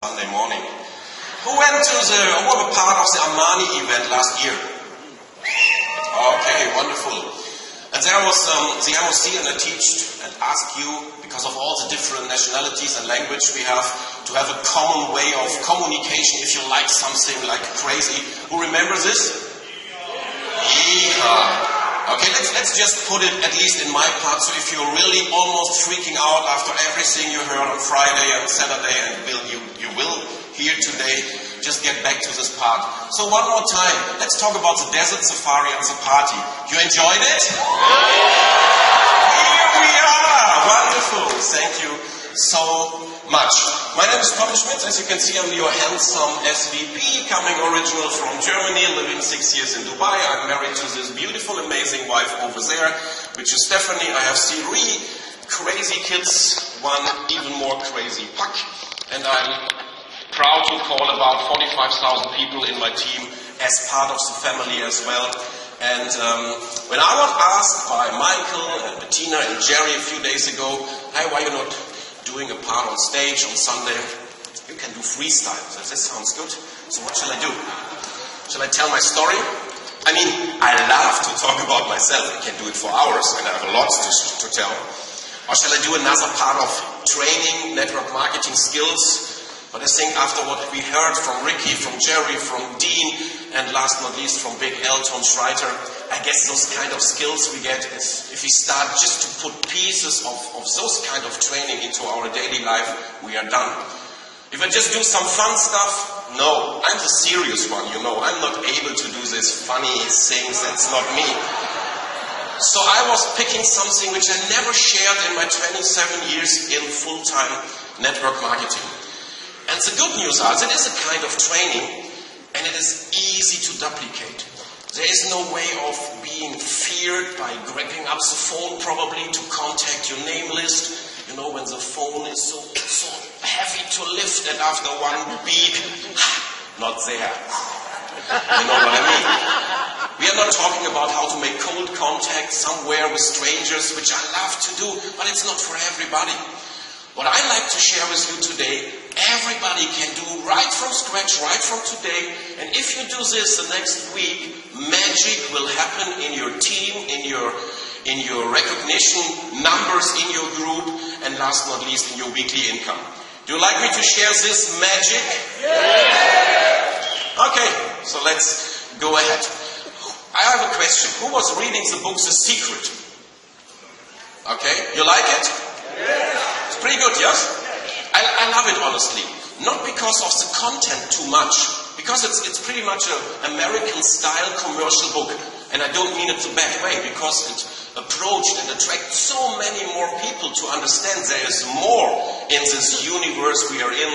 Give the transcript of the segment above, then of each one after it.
Sunday morning. Who were a part of the Armani event last year? Okay, wonderful. And there was the MOC, and I teached and asked you, because of all the different nationalities and language we have, to have a common way of communication if you like something like crazy. Who remembers this? Yeehaw. Okay, let's just put it at least in my part, so if you're really almost freaking out after everything you heard on Friday and Saturday and you will hear today, just get back to this part. So one more time, let's talk about the desert safari and the party. You enjoyed it? Here we are! Wonderful! Thank you so much. My name is Schmitz. As you can see, I'm your handsome SVP, coming original from Germany, living 6 years in Dubai. I'm married to this beautiful, amazing wife over there, which is Stephanie. I have 3 crazy kids, one even more crazy Puck, and I'm proud to call about 45,000 people in my team as part of the family as well. And when I was asked by Michael and Bettina and Jerry a few days ago, hey, why are you not doing a part on stage on Sunday? You can do freestyle. So this sounds good. So what shall I do? Shall I tell my story? I mean, I love to talk about myself. I can do it for hours, and I have a lot to tell. Or shall I do another part of training, network marketing skills? But I think after what we heard from Ricky, from Jerry, from Dean, and last not least from Big L, Tom Schreiter, I guess those kind of skills we get is, if we start just to put pieces of those kind of training into our daily life, we are done. If I just do some fun stuff, no, I'm the serious one, you know. I'm not able to do these funny things, that's not me. So I was picking something which I never shared in my 27 years in full-time network marketing. And the good news is, it is a kind of training, and it is easy to duplicate. There is no way of being feared by grabbing up the phone probably to contact your name list. You know, when the phone is so heavy to lift, and after one beep, not there. You know what I mean? We are not talking about how to make cold contact somewhere with strangers, which I love to do, but it's not for everybody. What I like to share with you today, everybody can do right from scratch, right from today. And if you do this the next week, magic will happen in your team, in your recognition, numbers in your group, and last not least in your weekly income. Do you like me to share this magic? Yeah! Okay, so let's go ahead. I have a question. Who was reading the book The Secret? Okay, you like it? It's pretty good, yes? I love it, honestly. Not because of the content too much, because it's pretty much an American-style commercial book. And I don't mean it the bad way, because it approached and attracted so many more people to understand there is more in this universe we are in,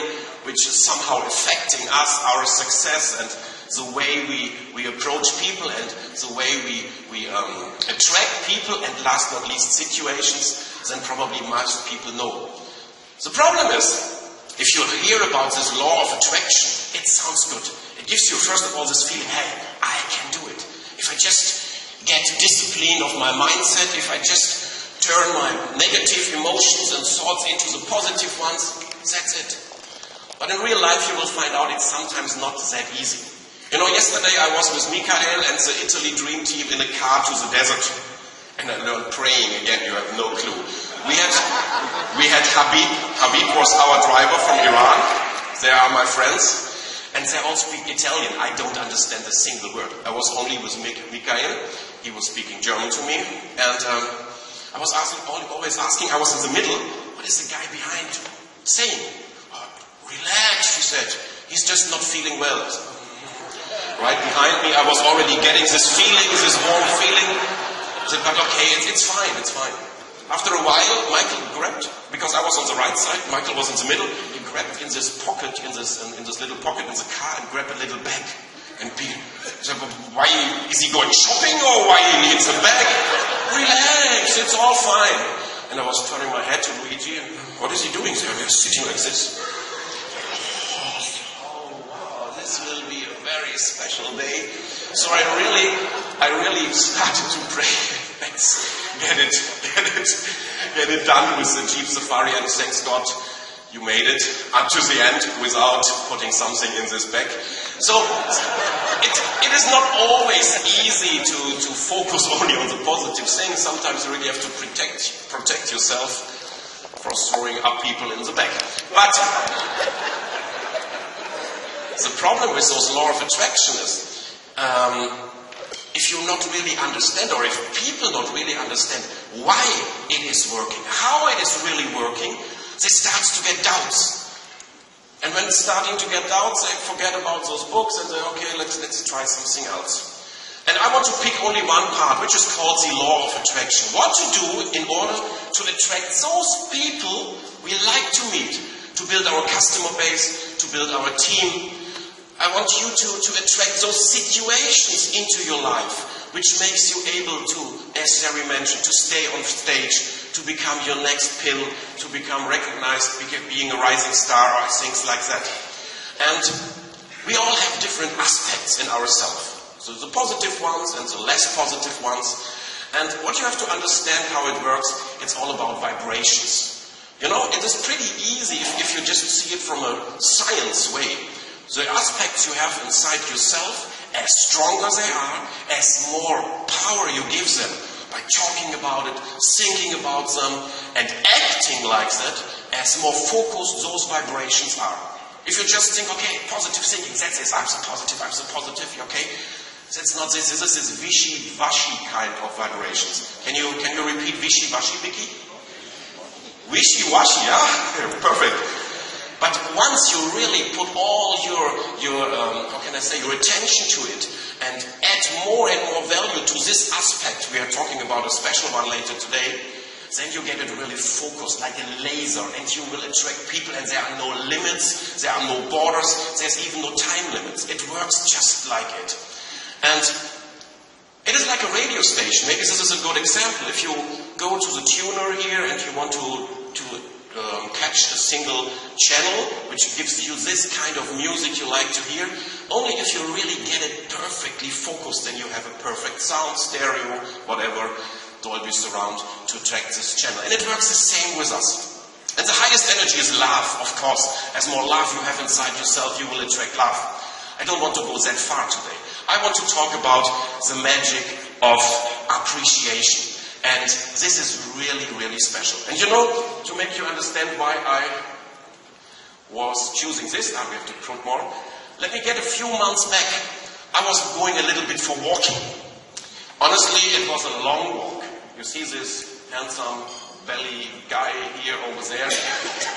which is somehow affecting us, our success, and the way we approach people, and the way we attract people, and last not least situations, than probably most people know. The problem is, if you hear about this law of attraction, it sounds good. It gives you, first of all, this feeling, hey, I can do it. If I just get discipline of my mindset, if I just turn my negative emotions and thoughts into the positive ones, that's it. But in real life, you will find out it's sometimes not that easy. You know, yesterday I was with Michael and the Italy Dream Team in a car to the desert. And I learned praying again, you have no clue. We had Habib. Habib was our driver from Iran. They are my friends. And they all speak Italian. I don't understand a single word. I was only with Michael. He was speaking German to me. And I was always asking, I was in the middle, what is the guy behind saying? Relax, he said. He's just not feeling well. Right behind me, I was already getting this feeling, this warm feeling. I said, but okay, it's fine, it's fine. After a while, Michael grabbed, because I was on the right side, Michael was in the middle, he grabbed in this pocket, in this little pocket in the car, and grabbed a little bag. And Peter said, why, is he going shopping, or why he needs a bag? Relax, it's all fine. And I was turning my head to Luigi, and what is he doing there? They're sitting like this. This will be a very special day. So I really started to pray. Let's get it done with the Jeep Safari, and thanks God, you made it up to the end without putting something in this bag. So it is not always easy to focus only on the positive things. Sometimes you really have to protect yourself from throwing up people in the back. But the problem with those law of attraction is if you not really understand, or if people don't really understand why it is working, how it is really working, they start to get doubts. And when starting to get doubts, they forget about those books and say, okay, let's try something else. And I want to pick only one part, which is called the law of attraction. What to do in order to attract those people we like to meet, to build our customer base, to build our team. I want you to attract those situations into your life, which makes you able to, as Jerry mentioned, to stay on stage, to become your next pill, to become recognized, being a rising star, or things like that. And we all have different aspects in ourselves. So the positive ones and the less positive ones. And what you have to understand how it works, it's all about vibrations. You know, it is pretty easy if you just see it from a science way. The aspects you have inside yourself, as stronger they are, as more power you give them by talking about it, thinking about them, and acting like that, as more focused those vibrations are. If you just think, okay, positive thinking, that's it, I'm so positive, okay? That's not this, this is wishy-washy kind of vibrations. Can you repeat wishy-washy, Vicky? Wishy-washy, yeah? Perfect. But once you really put all your attention to it and add more and more value to this aspect, we are talking about a special one later today, then you get it really focused like a laser, and you will attract people, and there are no limits, there are no borders, there's even no time limits. It works just like it. And it is like a radio station. Maybe this is a good example. If you go to the tuner here and you want to catch a single channel which gives you this kind of music you like to hear, only if you really get it perfectly focused, then you have a perfect sound, stereo, whatever, Dolby surround to attract this channel. And it works the same with us. And the highest energy is love, of course. As more love you have inside yourself, you will attract love. I don't want to go that far today. I want to talk about the magic of appreciation. And this is really, really special. And you know, to make you understand why I was choosing this, now we have to put more. Let me get a few months back. I was going a little bit for walking. Honestly, it was a long walk. You see this handsome belly guy here over there,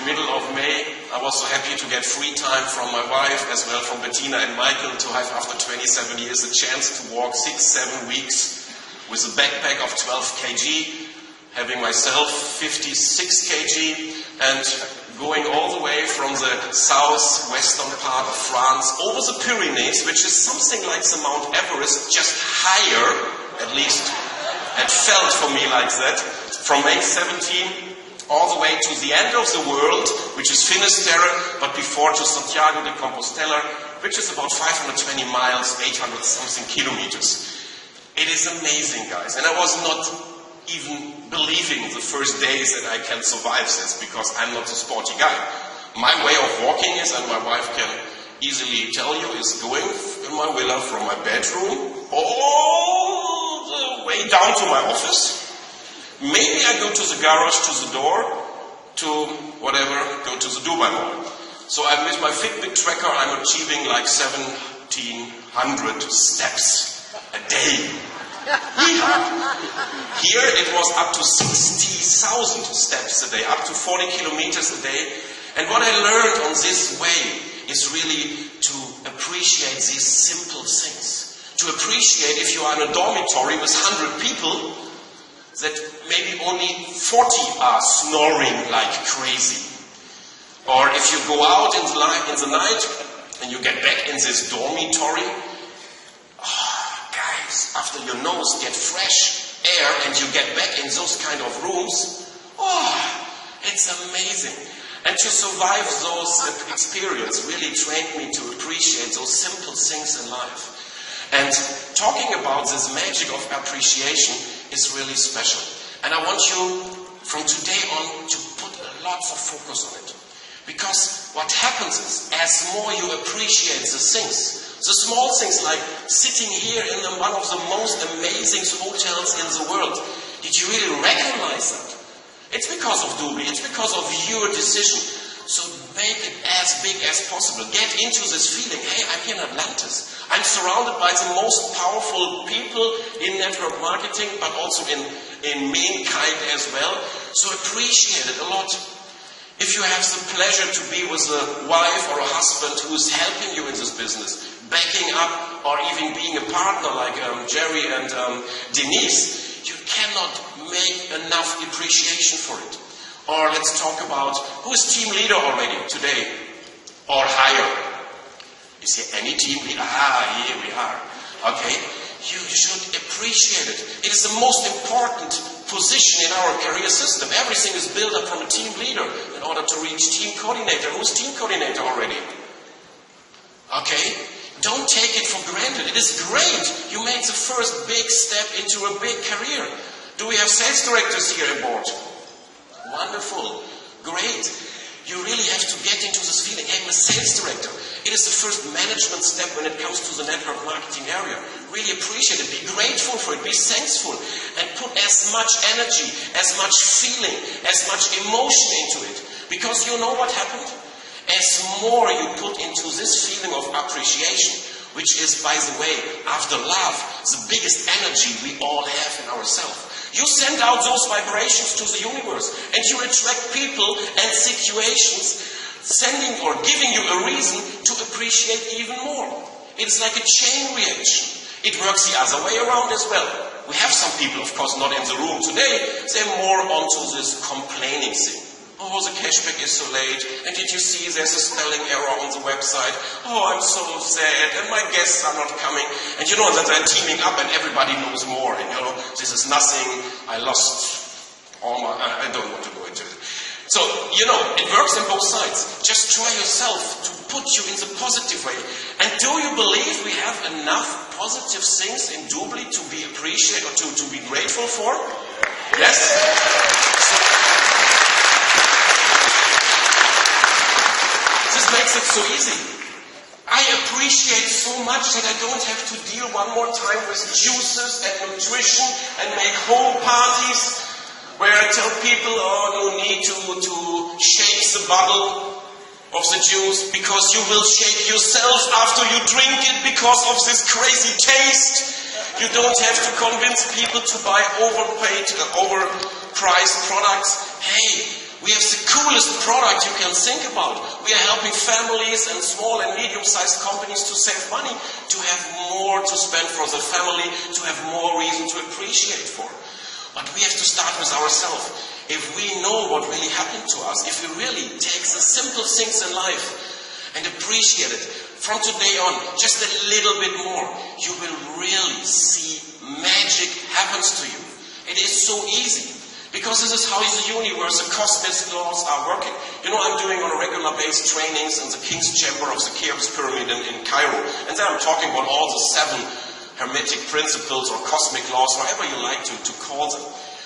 middle of May. I was so happy to get free time from my wife, as well from Bettina and Michael, to have after 27 years a chance to walk 6-7 weeks with a backpack of 12 kg, having myself 56 kg, and going all the way from the southwestern part of France over the Pyrenees, which is something like the Mount Everest, just higher, at least it felt for me like that, from May 17 all the way to the end of the world, which is Finisterre, but before to Santiago de Compostela, which is about 520 miles, 800 something kilometers. It is amazing, guys. And I was not even believing the first days that I can survive this, because I'm not a sporty guy. My way of walking is, and my wife can easily tell you, is going in my villa from my bedroom all the way down to my office. Maybe I go to the garage, to the door, to whatever, go to the DubLi Mall. So with my Fitbit tracker, I'm achieving like 1,700 steps a day. Here it was up to 60,000 steps a day, up to 40 kilometers a day. And what I learned on this way is really to appreciate these simple things. To appreciate if you are in a dormitory with 100 people, that maybe only 40 are snoring like crazy. Or if you go out in the night and you get back in this dormitory, after your nose get fresh air and you get back in those kind of rooms, it's amazing. And to survive those experiences really trained me to appreciate those simple things in life. And talking about this magic of appreciation is really special. And I want you from today on to put lots of focus on it. Because what happens is, as more you appreciate the things, the small things like sitting here in one of the most amazing hotels in the world, did you really recognize that? It's because of DubLi, it's because of your decision. So make it as big as possible. Get into this feeling, hey, I'm here in Atlantis. I'm surrounded by the most powerful people in network marketing, but also in mankind as well. So appreciate it a lot. If you have the pleasure to be with a wife or a husband who is helping you in this business, backing up or even being a partner like Jerry and Denise, you cannot make enough appreciation for it. Or let's talk about who is team leader already today or higher. Is there any team leader? Here we are. Okay. You should appreciate it. It is the most important position in our career system. Everything is built up from a team leader in order to reach team coordinator. Who's team coordinator already? Okay? Don't take it for granted. It is great. You made the first big step into a big career. Do we have sales directors here on board? Wonderful. Great. You really have to get into this feeling. Hey, I'm a sales director. It is the first management step when it comes to the network marketing area. Really appreciate it. Be grateful for it. Be thankful. And put as much energy, as much feeling, as much emotion into it. Because you know what happened? As more you put into this feeling of appreciation, which is, by the way, after love, the biggest energy we all have in ourselves. You send out those vibrations to the universe and you attract people and situations sending or giving you a reason to appreciate even more. It's like a chain reaction. It works the other way around as well. We have some people, of course, not in the room today. They're more onto this complaining thing. Oh, the cashback is so late. And did you see there's a spelling error on the website? Oh, I'm so sad. And my guests are not coming. And you know that they're teaming up and everybody knows more. And you know, this is nothing. I lost all my... I don't want to go into it. So, you know, it works on both sides. Just try yourself to put you in the positive way. And do you believe we have enough positive things in DubLi to be appreciated or to be grateful for? Yes? This makes it so easy. I appreciate so much that I don't have to deal one more time with juices and nutrition and make whole parties where I tell people, oh, no need to shake the bottle of the juice because you will shake yourself after you drink it because of this crazy taste. You don't have to convince people to buy overpriced products. Hey, we have the coolest product you can think about. We are helping families and small and medium-sized companies to save money, to have more to spend for the family, to have more reason to appreciate for. But we have to start with ourselves. If we know what really happened to us, if we really take the simple things in life and appreciate it, from today on, just a little bit more, you will really see magic happens to you. It is so easy. Because this is how the universe, the cosmic laws are working. You know, I'm doing on a regular basis trainings in the King's Chamber of the Cheops Pyramid in Cairo. And there I'm talking about all the 7 hermetic principles or cosmic laws, however you like to call them.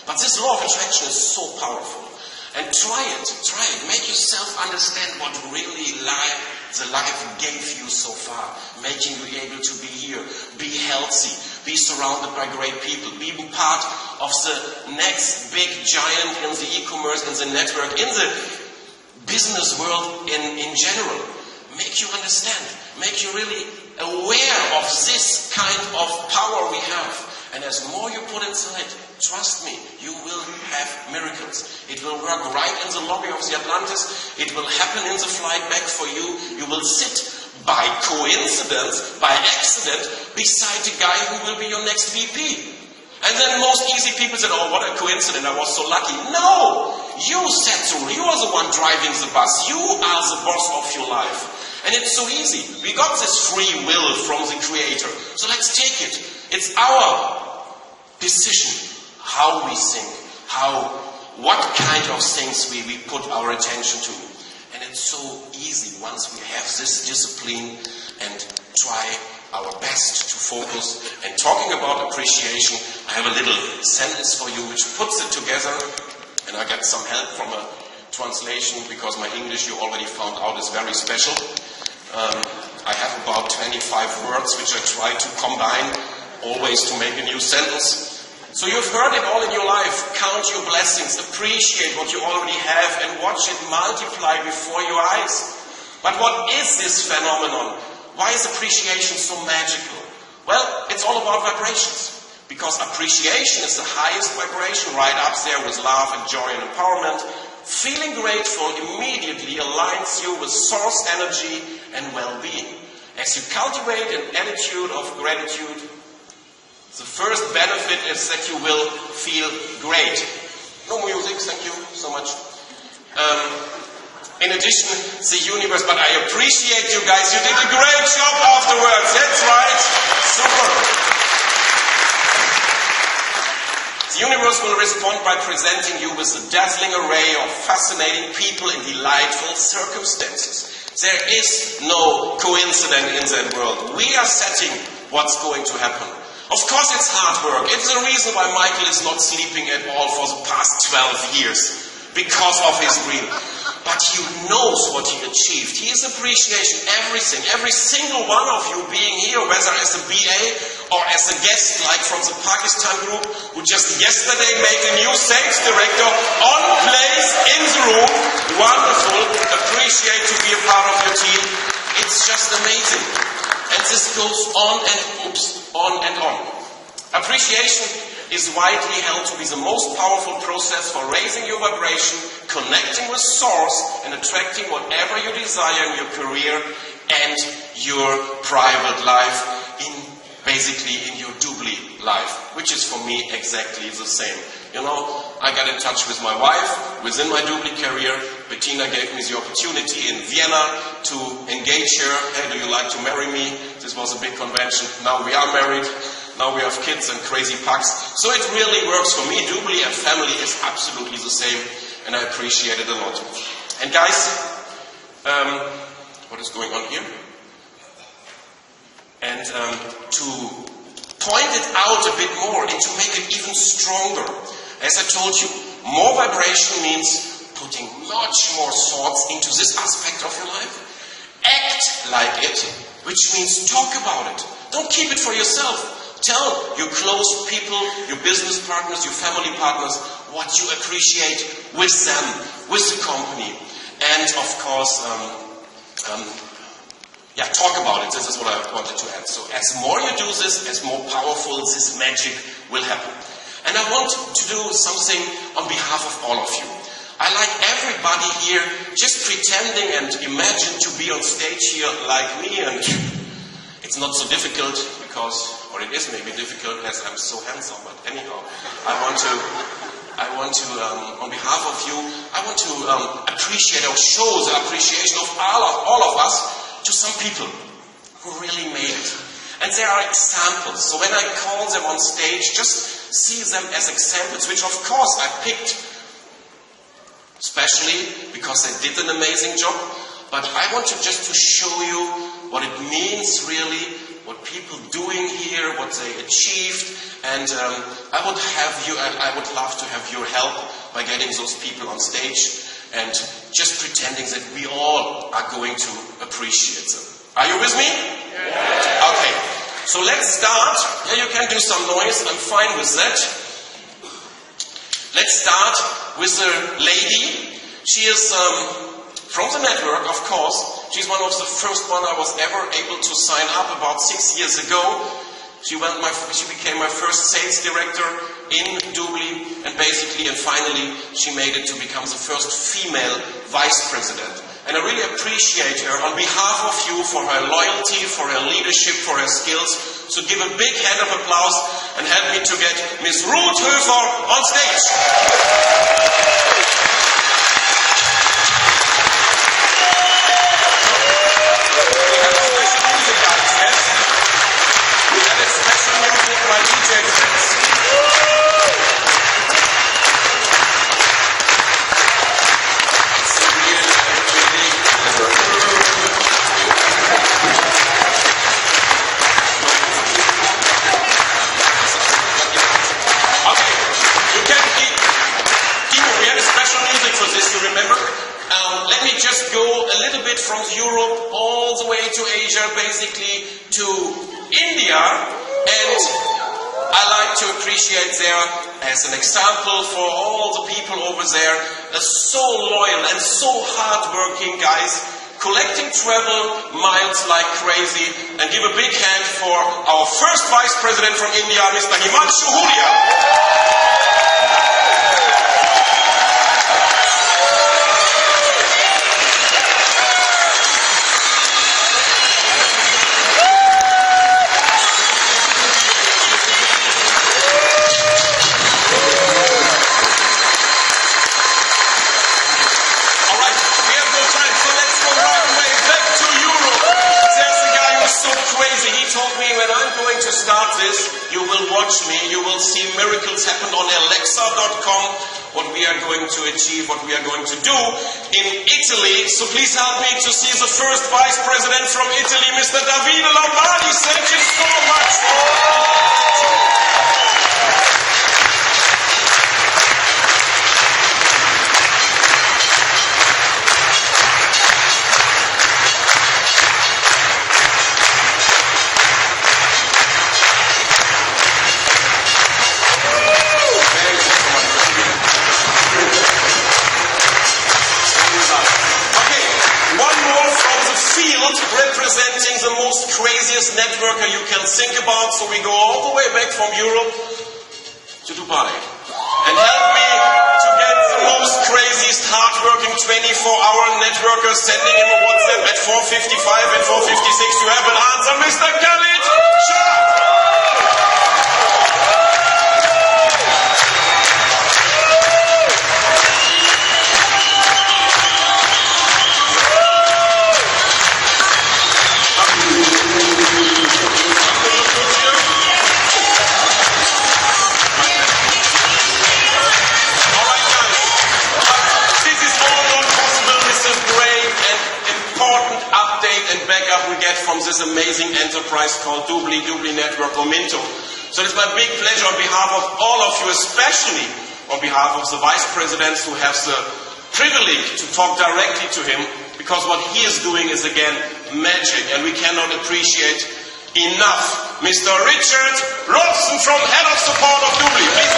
But this law of attraction is so powerful. And try it. Make yourself understand what really the life gave you so far. Making you able to be here, be healthy, be surrounded by great people, be part of the next big giant in the e-commerce, in the network, in the business world in general. Make you understand, make you really aware of this kind of power we have. And as more you put inside, trust me, you will have miracles. It will work right in the lobby of the Atlantis. It will happen in the flight back for you. You will sit by coincidence, by accident, beside the guy who will be your next VP. And then most easy people said, oh, what a coincidence, I was so lucky. No! You set the rule. You are the one driving the bus. You are the boss of your life. And it's so easy. We got this free will from the Creator. So let's take it. It's our decision how we think, what kind of things we put our attention to. And it's so easy once we have this discipline and try our best to focus. And talking about appreciation, I have a little sentence for you which puts it together. And I got some help from a translation, because my English, you already found out, is very special. I have about 25 words which I try to combine always to make a new sentence. So you've heard it all in your life. Count your blessings, appreciate what you already have, and watch it multiply before your eyes. But what is this phenomenon? Why is appreciation so magical? Well, it's all about vibrations. Because appreciation is the highest vibration, right up there with love and joy and empowerment. Feeling grateful immediately aligns you with source energy and well-being. As you cultivate an attitude of gratitude, the first benefit is that you will feel great. No music, thank you so much. In addition, the universe, but I appreciate you guys, you did a great job afterwards, that's right, super. The universe will respond by presenting you with a dazzling array of fascinating people in delightful circumstances. There is no coincidence in that world. We are setting what's going to happen. Of course it's hard work. It's the reason why Michael is not sleeping at all for the past 12 years. Because of his dream. But he knows what he achieved. He is appreciating everything. Every single one of you being here, whether as a BA or as a guest, like from the Pakistan group, who just yesterday made a new sales director on place in the room. Wonderful. Appreciate to be a part of your team. It's just amazing. And this goes on and on. Appreciation is widely held to be the most powerful process for raising your vibration, connecting with source, and attracting whatever you desire in your career and your private life, basically in your DubLi life, which is for me exactly the same. You know, I got in touch with my wife within my DubLi career. Bettina gave me the opportunity in Vienna to engage her. Hey, do you like to marry me? This was a big convention. Now we are married. Now we have kids and crazy pucks. So it really works for me. DubLi and family is absolutely the same, and I appreciate it a lot. And guys, what is going on here? And to point it out a bit more and to make it even stronger. As I told you, more vibration means putting much more thoughts into this aspect of your life. Act like it, which means talk about it. Don't keep it for yourself. Tell your close people, your business partners, your family partners, what you appreciate with them, with the company. And of course, talk about it. This is what I wanted to add. So as more you do this, as more powerful this magic will happen. And I want to do something on behalf of all of you. I like everybody here just pretending and imagine to be on stage here like me, and it's not so difficult because, or it is maybe difficult as I'm so handsome, but anyhow, I want to, on behalf of you, I want to appreciate or show the appreciation of all of us to some people who really made it. And there are examples. So when I call them on stage, just see them as examples, which of course I picked, especially because they did an amazing job. But I want to just to show you what it means really, what people doing here, what they achieved. And I would love to have your help by getting those people on stage and just pretending that we all are going to appreciate them. Are you with me? Yeah. Okay, so let's start. Yeah, you can do some noise, I'm fine with that. Let's start with a lady. She is from the network, of course. She's one of the first one I was ever able to sign up about 6 years ago. She became my first sales director in DubLi, and basically and finally she made it to become the first female vice president. And I really appreciate her on behalf of you for her loyalty, for her leadership, for her skills. So give a big hand of applause and help me to get Miss Ruth Höfer on stage. My DJ friends. Okay, you can eat. Timo, we had a special Asia, basically to India, and I like to appreciate there as an example for all the people over there, so loyal and so hardworking guys, collecting travel miles like crazy, and give a big hand for our first Vice President from India, Mr. Himanshu Huria. You will watch me, you will see miracles happen on Alexa.com, what we are going to achieve, what we are going to do in Italy. So please help me to see the first Vice President from Italy, Mr. Davide Lombardi. Thank you so much. Representing the most craziest networker you can think about, so we go all the way back from Europe to Dubai. And help me to get the most craziest hardworking 24-hour networker sending him a WhatsApp at 4:55 and 4:56 to have an answer, Mr. Khalid Shah. We get from this amazing enterprise called DubLi Network or Minto. So it's my big pleasure on behalf of all of you, especially on behalf of the Vice Presidents who have the privilege to talk directly to him, because what he is doing is again magic, and we cannot appreciate enough Mr. Richard Robson from Head of Support of DubLi. Please.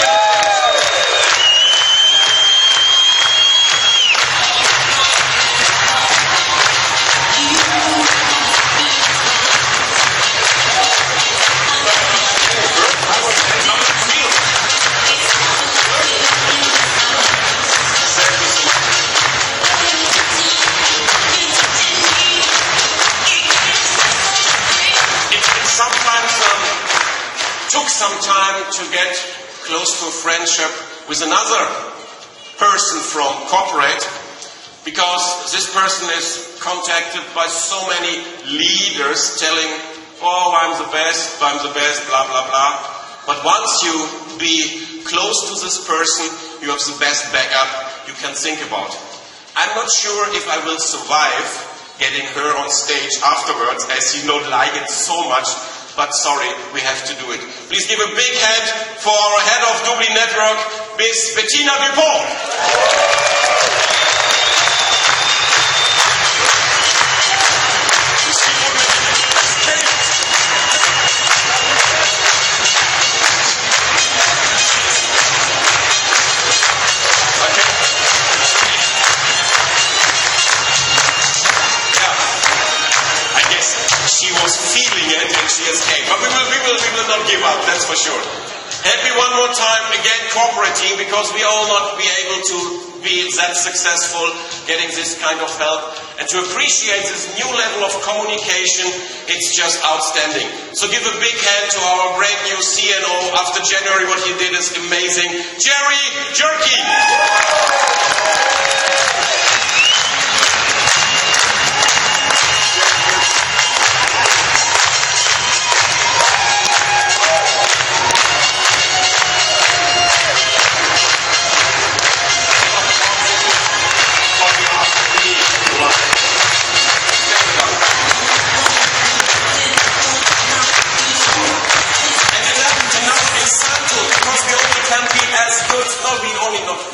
Took some time to get close to a friendship with another person from corporate, because this person is contacted by so many leaders telling, oh, I'm the best, blah, blah, blah. But once you be close to this person, you have the best backup you can think about. I'm not sure if I will survive getting her on stage afterwards, as you don't like it so much. But sorry, we have to do it. Please give a big hand for our head of DubLi Network, Miss Bettina Dupont. She was feeling it and she escaped. But we will not give up, that's for sure. Happy one more time, again cooperating, because we all not be able to be that successful getting this kind of help. And to appreciate this new level of communication, it's just outstanding. So give a big hand to our brand new CNO. After January, what he did is amazing. Jerry Jerky!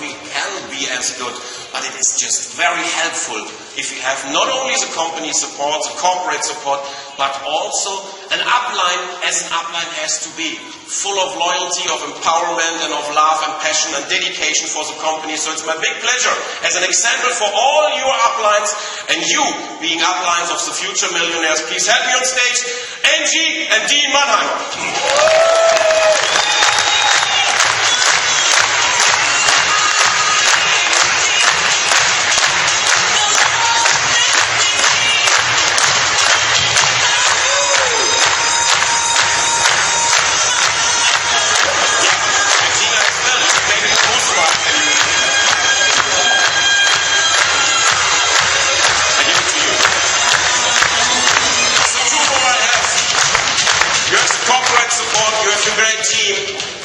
We can be as good. but it is just very helpful if you have not only the company support, the corporate support, but also an upline, as an upline has to be, full of loyalty, of empowerment, and of love and passion and dedication for the company. So it's my big pleasure, as an example for all your uplines, and you being uplines of the future millionaires, please help me on stage, Angie and Dean Mannheimer.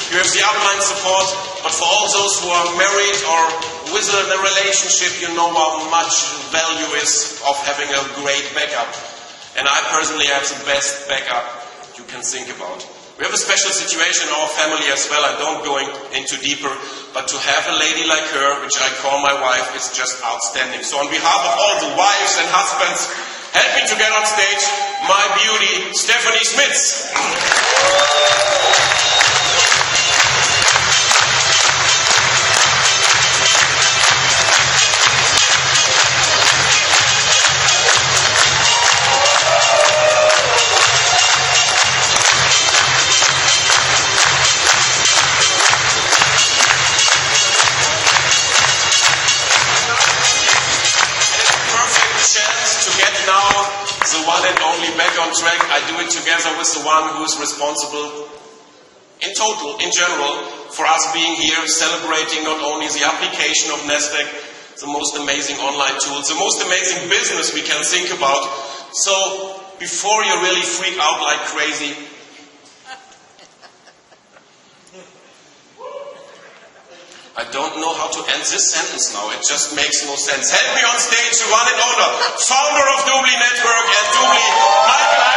You have the upline support, but for all those who are married or with a relationship, you know how much value is of having a great backup. And I personally have the best backup you can think about. We have a special situation in our family as well. I don't go into deeper, but to have a lady like her, which I call my wife, is just outstanding. So on behalf of all the wives and husbands, help me to get on stage my beauty, Stephanie Schmitz. The one and only back on track. I do it together with the one who is responsible in total, in general, for us being here, celebrating not only the application of Nasdaq, the most amazing online tools, the most amazing business we can think about. So, before you really freak out like crazy, I don't know how to end this sentence now. It just makes no sense. Help me on stage, the one and owner, founder of DubLi Network and DubLi, Michael.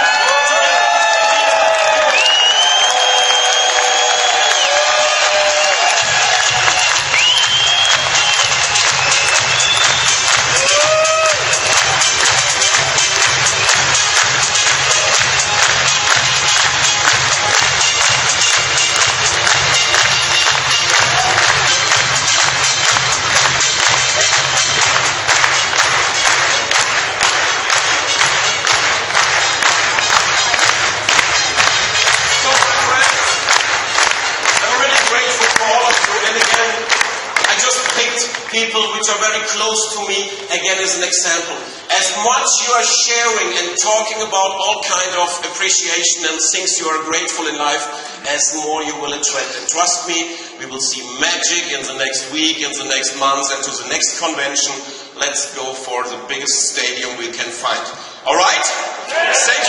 People which are very close to me, again as an example. As much you are sharing and talking about all kind of appreciation and things you are grateful in life, as more you will attract. And trust me, we will see magic in the next week, in the next month, and to the next convention. Let's go for the biggest stadium we can find. Alright? Thank you.